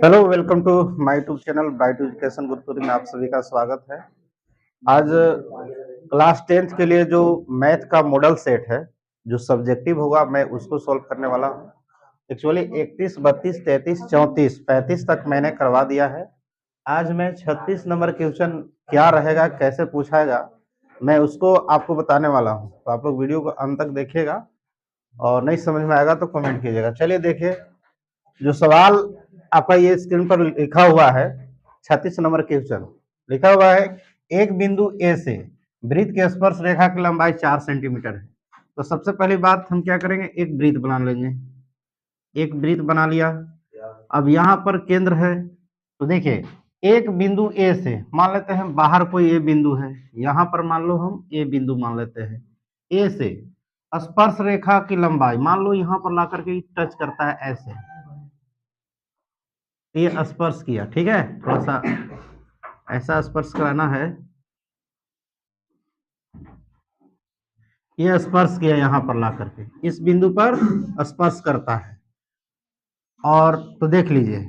Hello, welcome to my YouTube channel bright education Gurukul में आप सभी का स्वागत है। आज क्लास 10th के लिए जो मैथ का मॉडल सेट है, जो सब्जेक्टिव होगा, मैं उसको सॉल्व करने वाला हूँ। एक्चुअली 31, 32, 33, 34, 35 तक मैंने करवा दिया है। आज मैं 36 नंबर क्वेश्चन क्या रहेगा, कैसे पूछाएगा, मैं उसको आपको बताने वाला हूँ। तो आप लोग वीडियो को अंत तक देखिएगा और नहीं समझ में आएगा तो कमेंट कीजिएगा। चलिए देखिए, जो सवाल आपका ये स्क्रीन पर लिखा हुआ है, 36 नंबर क्वेश्चन लिखा हुआ है। एक बिंदु ए से वृत्त की स्पर्श रेखा की लंबाई 4 सेंटीमीटर है। तो सबसे पहली बात हम क्या करेंगे, एक वृत्त बना लेंगे। एक वृत्त बना लिया। अब यहाँ पर केंद्र है, तो देखिए एक बिंदु ए से मान लेते हैं बाहर कोई ए बिंदु है, यहाँ पर मान लो हम ए बिंदु मान लेते हैं। ए से स्पर्श रेखा की लंबाई मान लो यहाँ पर ला करके टच करता है ऐसे, ये स्पर्श किया, ठीक है। थोड़ा सा ऐसा स्पर्श कराना है, ये स्पर्श किया यहाँ पर ला करके इस बिंदु पर स्पर्श करता है। और तो देख लीजिए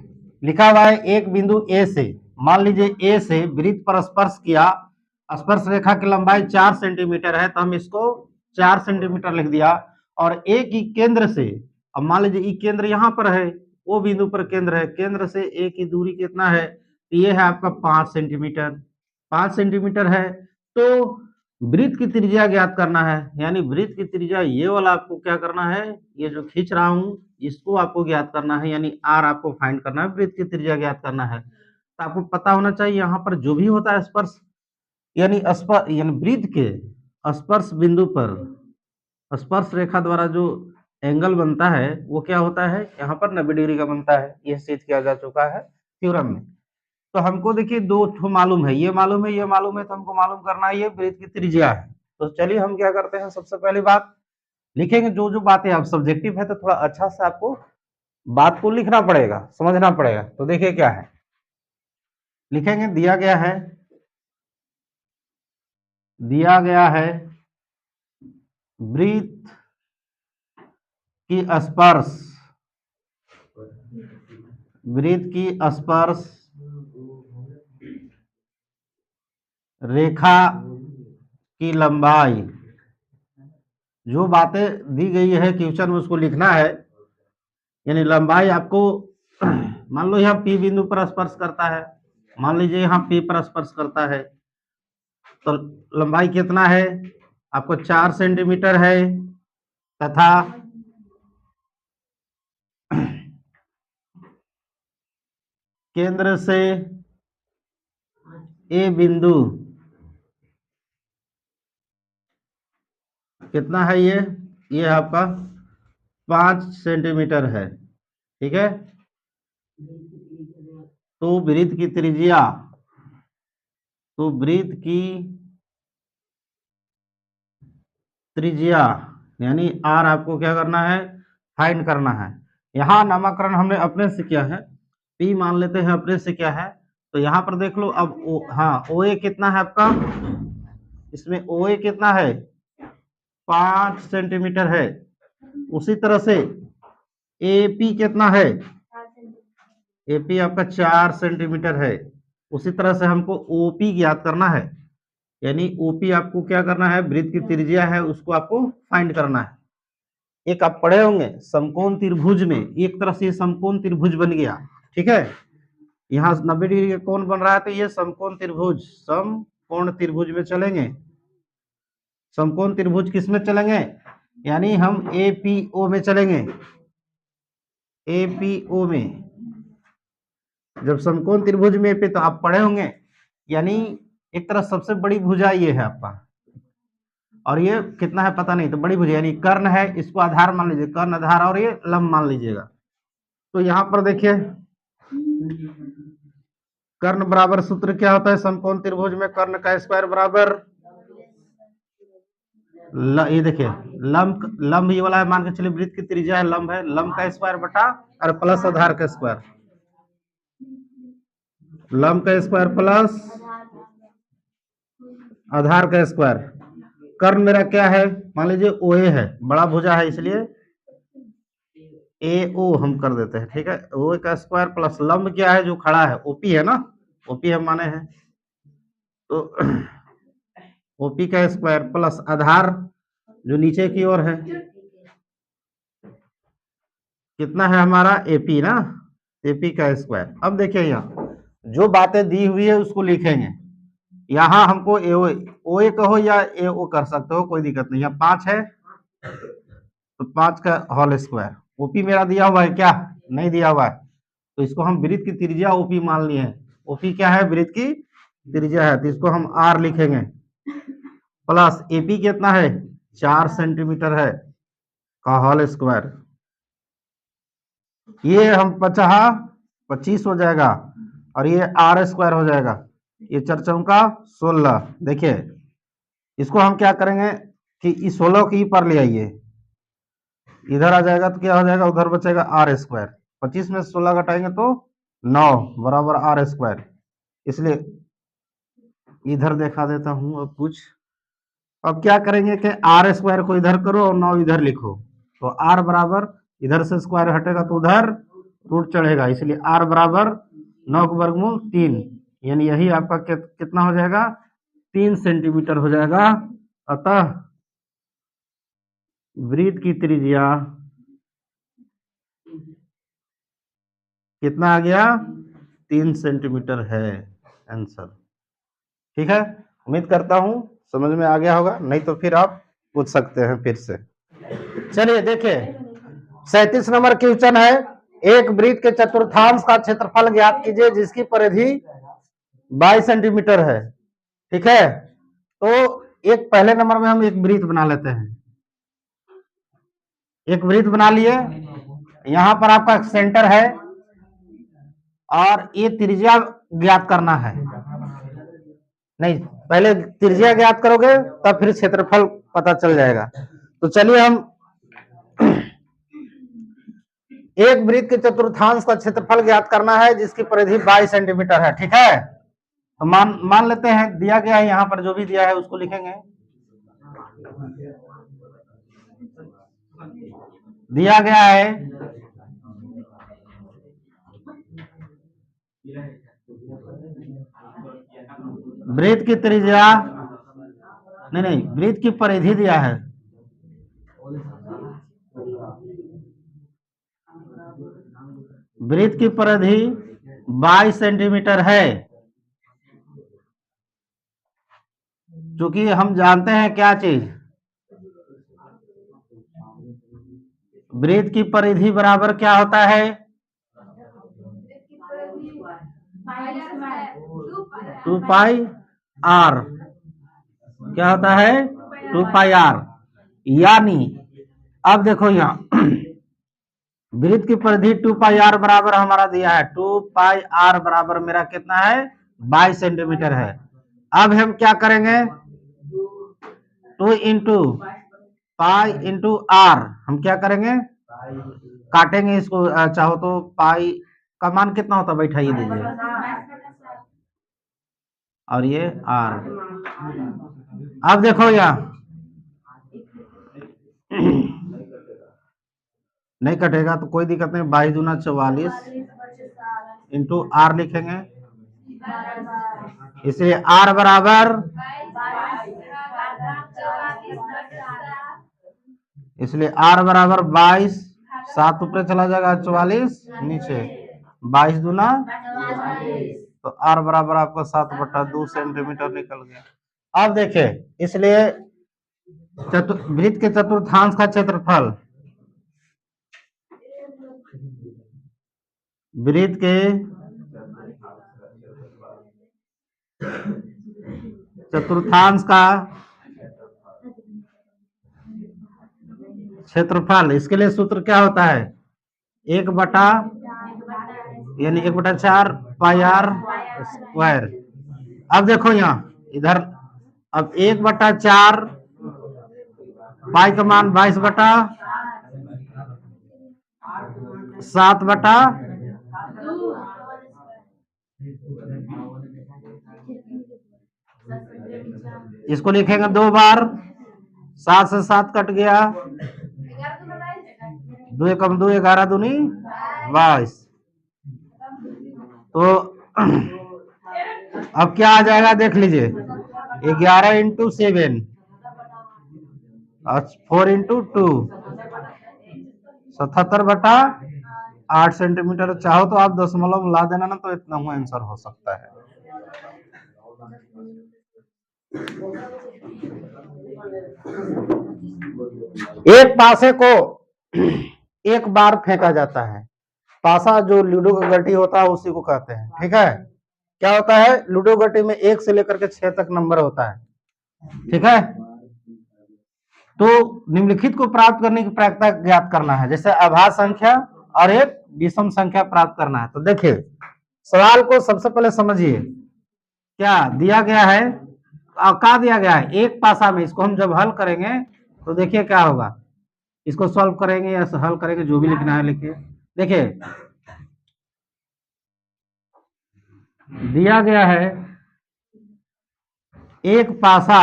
लिखा हुआ है एक बिंदु ए से, मान लीजिए ए से वृत्त पर स्पर्श किया, स्पर्श रेखा की लंबाई 4 सेंटीमीटर है, तो हम इसको 4 सेंटीमीटर लिख दिया। और ए की केंद्र से, अब मान लीजिए ई केंद्र यहाँ पर है, वो बिंदु पर केंद्र है, केंद्र से ए की दूरी कितना है, ये है आपका 5 सेंटीमीटर। 5 सेंटीमीटर है, तो वृत्त की त्रिज्या ज्ञात करना है। यानी वृत्त की त्रिज्या ये वाला आपको क्या करना है, ये जो खींच रहा हूं इसको आपको ज्ञात करना है, यानी आर आपको फाइंड करना है, वृत्त की त्रिज्या ज्ञात करना है। तो आपको पता होना चाहिए यहाँ पर जो भी होता है स्पर्श, यानी वृत्त के स्पर्श बिंदु पर स्पर्श रेखा द्वारा जो एंगल बनता है वो क्या होता है, यहाँ पर 90 डिग्री का बनता है। यह सिद्ध किया जा चुका है थ्योरम में। तो हमको देखिए दो ठो मालूम है, ये मालूम है, ये मालूम है, तो हमको मालूम करना है ये वृत्त की त्रिज्या है। तो चलिए हम क्या करते हैं, सबसे पहली बात लिखेंगे जो जो बातें आप सब्जेक्टिव है तो थोड़ा अच्छा से आपको बात को लिखना पड़ेगा, समझना पड़ेगा। तो देखिए क्या है, लिखेंगे दिया गया है वृत्त की स्पर्श, वृत्त की स्पर्श रेखा की लंबाई, जो बातें दी गई है क्वेश्चन में उसको लिखना है। यानी लंबाई आपको मान लो यहाँ पी बिंदु पर स्पर्श करता है, मान लीजिए यहाँ पी पर स्पर्श करता है, तो लंबाई कितना है आपको 4 सेंटीमीटर है। तथा केंद्र से ए बिंदु कितना है, ये आपका 5 सेंटीमीटर है, ठीक है। तो वृत्त की त्रिज्या, तो वृत्त की त्रिज्या यानी आर आपको क्या करना है, फाइंड करना है। यहाँ नामकरण हमने अपने से किया है, पी मान लेते हैं अपने से क्या है। तो यहाँ पर देख लो अब हाँ ओ ए कितना है आपका, इसमें ओ ए कितना है 5 सेंटीमीटर है। उसी तरह से ए पी कितना है, ए पी आपका 4 सेंटीमीटर है। उसी तरह से हमको ओपी ज्ञात करना है, यानी ओपी आपको क्या करना है, वृत्त की त्रिज्या है उसको आपको फाइंड करना है। एक आप पढ़े होंगे समकोण त्रिभुज में, एक तरह से समकोण त्रिभुज बन गया, ठीक है। यहाँ 90 डिग्री का कोण बन रहा है, तो ये समकोण त्रिभुज, समकोण त्रिभुज में चलेंगे। समकोण त्रिभुज किस में चलेंगे, यानी हम एपीओ में चलेंगे। एपीओ में जब समकोण त्रिभुज में पे, तो आप पढ़े होंगे, यानी एक तरह सबसे बड़ी भुजा ये है आपका, और ये कितना है पता नहीं, तो बड़ी भुजा यानी कर्ण है, इसको आधार मान लीजिए, कर्ण आधार, और ये लंब मान लीजिएगा। तो यहाँ पर देखिए कर्ण बराबर सूत्र क्या होता है समकोण त्रिभुज में, कर्ण का स्क्वायर बराबर ये देखिए लंब ये वाला है, मान के चलिए वृत्त की त्रिज्या है, लंब का स्क्वायर बटा और प्लस आधार का स्क्वायर, लंब का स्क्वायर प्लस आधार का स्क्वायर। कर्ण मेरा क्या है, मान लीजिए ओ ए है, बड़ा भुजा है इसलिए ए ओ हम कर देते हैं, ठीक है। ओ का स्क्वायर प्लस लंब क्या है जो खड़ा है, ओपी है ना, ओपी हम माने हैं, तो ओपी का स्क्वायर प्लस आधार जो नीचे की ओर है कितना है हमारा, एपी ना, एपी का स्क्वायर। अब देखिए यहाँ जो बातें दी हुई है उसको लिखेंगे। यहाँ हमको ए ओ ए कहो या ए ओ कर सकते हो, कोई दिक्कत नहीं। यहाँ 5 है तो 5 का होल स्क्वायर। ओपी मेरा दिया हुआ है क्या, नहीं दिया हुआ है, तो इसको हम वृत्त की त्रिज्या ओपी मान लिए हैं। ओपी क्या है, वृत्त की त्रिज्या है, तो इसको हम आर लिखेंगे। प्लस एपी कितना है, 4 सेंटीमीटर है का होल स्क्वायर। ये हम 25 हो जाएगा और ये आर स्क्वायर हो जाएगा, ये 4 चौका 16। देखिए इसको हम क्या करेंगे कि इस 16 की पर ले आइए, इधर आ जाएगा तो क्या हो जाएगा, उधर बचेगा आर स्क्वायर। 25 में 16 घटाएंगे तो 9 बराबर आर स्क्वायर। इसलिए इधर दिखा देता हूं अब कुछ। अब क्या करेंगे कि आर स्क्वायर को इधर करो और 9 इधर लिखो, तो आर बराबर इधर से स्क्वायर हटेगा तो उधर रूट चढ़ेगा, इसलिए आर बराबर 9 का वर्गमूल 3, यानी यही आपका कितना हो जाएगा, 3 सेंटीमीटर हो जाएगा। अतः वृत्त की त्रिज्या कितना आ गया, 3 सेंटीमीटर है आंसर। ठीक है, उम्मीद करता हूं समझ में आ गया होगा, नहीं तो फिर आप पूछ सकते हैं फिर से। चलिए देखिए 37 नंबर क्वेश्चन है, एक वृत्त के चतुर्थांश का क्षेत्रफल ज्ञात कीजिए जिसकी परिधि 22 सेंटीमीटर है। ठीक है, तो एक पहले नंबर में हम एक वृत्त बना लेते हैं। एक वृत्त बना लिए, यहां पर आपका सेंटर है और ये त्रिज्या ज्ञात करना है। नहीं, पहले त्रिज्या ज्ञात करोगे तब फिर क्षेत्रफल पता चल जाएगा। तो चलिए हम एक वृत्त के चतुर्थांश का क्षेत्रफल ज्ञात करना है जिसकी परिधि 22 सेंटीमीटर है। ठीक है, तो मान लेते हैं दिया गया है, यहां पर जो भी दिया है उसको लिखेंगे। दिया गया है वृत्त की त्रिज्या, नहीं वृत्त की परिधि दिया है, वृत्त की परिधि 22 सेंटीमीटर है। क्योंकि हम जानते हैं क्या चीज, वृत्त की परिधि बराबर क्या होता है, 2 पाई आर, क्या होता है 2 पाई आर। यानी अब देखो यहाँ वृत्त की परिधि 2 पाई आर बराबर हमारा दिया है, 2 पाई आर बराबर मेरा कितना है, 22 सेंटीमीटर है। अब हम क्या करेंगे, 2 इंटू पाई इंटू आर, हम क्या करेंगे काटेंगे इसको, चाहो तो पाई का मान कितना होता है बैठाइए दीजिए, और ये आर। अब देखो यहाँ नहीं कटेगा तो कोई दिक्कत नहीं, 22 दूना 44 इंटू आर लिखेंगे, इसलिए आर बराबर, इसलिए आर बराबर 22, 7 ऊपर चला जाएगा 44 नीचे, 22 दूना, तो आर बराबर आपका 7/2 सेंटीमीटर निकल गया। अब देखिए इसलिए वृत्त के चतुर्थांश का क्षेत्रफल, वृत्त के चतुर्थांश का क्षेत्रफल, इसके लिए सूत्र क्या होता है, 1/, यानी 1/4 पाई आर स्क्वायर। अब देखो यहाँ इधर, अब 1/4 पाई का मान 22/7/, इसको लिखेंगे 2 बार, 7 से 7 कट गया, 2 एकम 2, 11 दूनी 22। तो अब क्या आ जाएगा देख लीजिए, 11 इंटू 7 और 4 इंटू 2, 77/8 सेंटीमीटर। चाहो तो आप दशमलव ला देना ना, तो इतना हुआ आंसर हो सकता है। एक पासे को एक बार फेंका जाता है। पासा जो लूडो का गट्टी होता है उसी को कहते हैं, ठीक है। क्या होता है, लूडो गट्टी में 1 से लेकर के 6 तक नंबर होता है, ठीक है। तो निम्नलिखित को प्राप्त करने की प्रायिकता ज्ञात करना है, जैसे अभाज्य संख्या और एक विषम संख्या प्राप्त करना है। तो देखिए सवाल को सबसे पहले समझिए, क्या दिया गया है, क्या दिया गया है, एक पासा में। इसको हम जब हल करेंगे तो देखिए क्या होगा, इसको सॉल्व करेंगे या हल करेंगे, जो भी लिखना है लिखिए। देखिए दिया गया है एक पासा,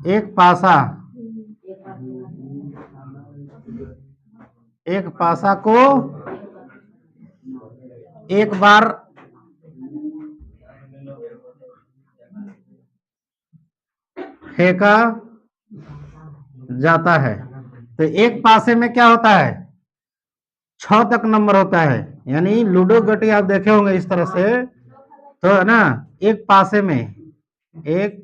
एक पासा, एक पासा को एक बार फेंका जाता है। तो एक पासे में क्या होता है, 6 तक नंबर होता है। यानी लूडो गटी आप देखे होंगे इस तरह से, तो है ना, एक पासे में, एक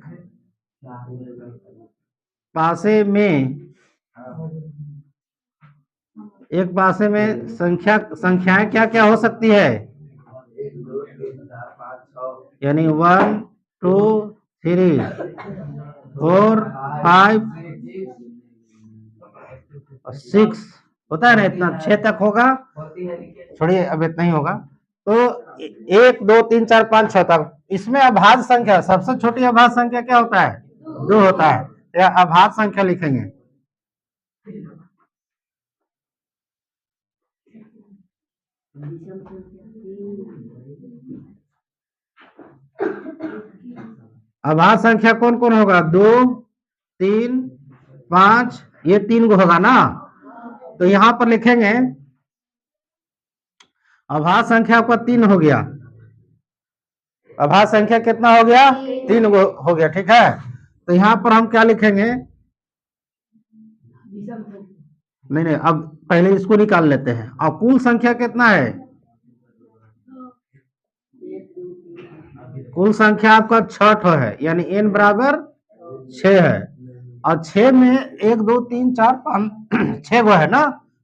पासे में, एक पासे में संख्याएं क्या क्या हो सकती है, यानी 1 2 3 4 5 6 होता है ना, इतना 6 तक होगा। छोड़िए अब इतना ही होगा। तो 1 2 3 4 5 6 तक। इसमें अभाज्य संख्या, सबसे छोटी अभाज्य संख्या क्या होता है, 2 होता है, या अभाज्य संख्या लिखेंगे। अभाज्य संख्या कौन कौन होगा, 2 3 5, ये 3 को होगा ना। तो यहां पर लिखेंगे अभाज्य संख्या आपका 3 हो गया। अभाज्य संख्या कितना हो गया, 3 हो गया, ठीक है। तो यहां पर हम क्या लिखेंगे, नहीं अब पहले इसको निकाल लेते हैं। और कुल संख्या कितना है, कुल संख्या आपका 6 है, यानी n बराबर 6 है। और 6 में 1 2 3 4 5 6 गो है ना,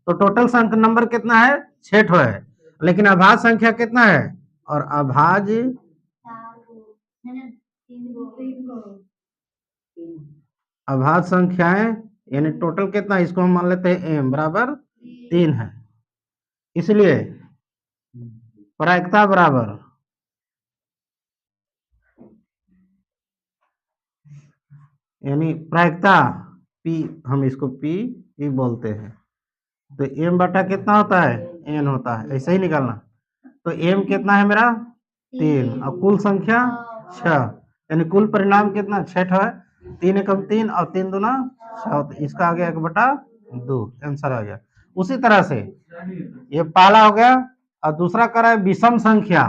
तो टोटल संख्या नंबर कितना है, 6 है। लेकिन अभाज्य संख्या कितना है, और अभाज्य संख्याएं यानी टोटल कितना, इसको हम मान लेते हैं m बराबर 3 है। इसलिए प्रायिकता बराबर यानी प्रायिकता P, हम इसको P बोलते हैं। तो m बटा कितना होता है, n होता है, ऐसे ही निकालना। तो m कितना है मेरा 3, और कुल संख्या 6, यानी कुल परिणाम कितना 6 है। 3 एकम 3 और 3 दूना 6, इसका आ गया 1/2, आंसर आ गया। उसी तरह से ये पहला हो गया। और दूसरा कर रहा है विषम संख्या।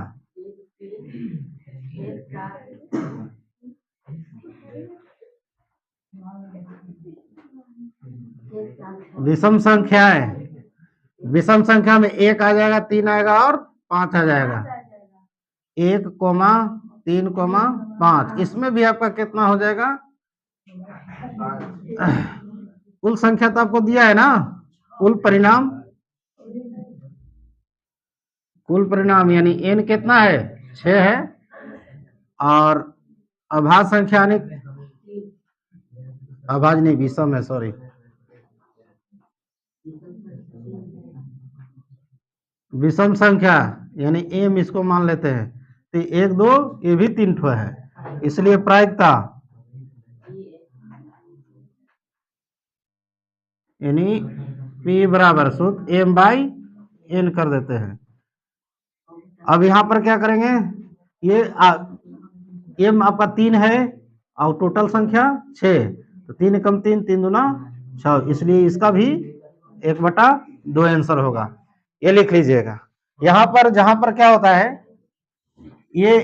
विषम संख्या है, विषम संख्या में 1 आ जाएगा, 3 आएगा और 5 आ जाएगा। 1, 3, 5, इसमें भी आपका कितना हो जाएगा, कुल संख्या तो आपको दिया है ना, कुल परिणाम, कुल परिणाम यानी n कितना है, 6 है। और अभाज्य संख्या यानी अभाज्य नहीं, विषम है, सॉरी, विषम संख्या यानी m, इसको मान लेते हैं। तो 1 2 ये भी 3 ठो है, इसलिए प्रायिकता यानी P बराबर सूत्र m/n कर देते हैं। अब यहां पर क्या करेंगे, ये m आपका 3 है और टोटल संख्या 6, तो 3 एकम 3, 3 दूना 6, इसलिए इसका भी 1/2 आंसर होगा, ये लिख लीजिएगा। यहाँ पर जहां पर क्या होता है, ये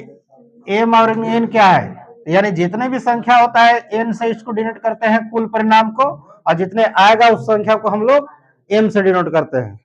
m और n क्या है, यानी जितने भी संख्या होता है n से इसको डिनोट करते हैं कुल परिणाम को, और जितने आएगा उस संख्या को हम लोग m से डिनोट करते हैं।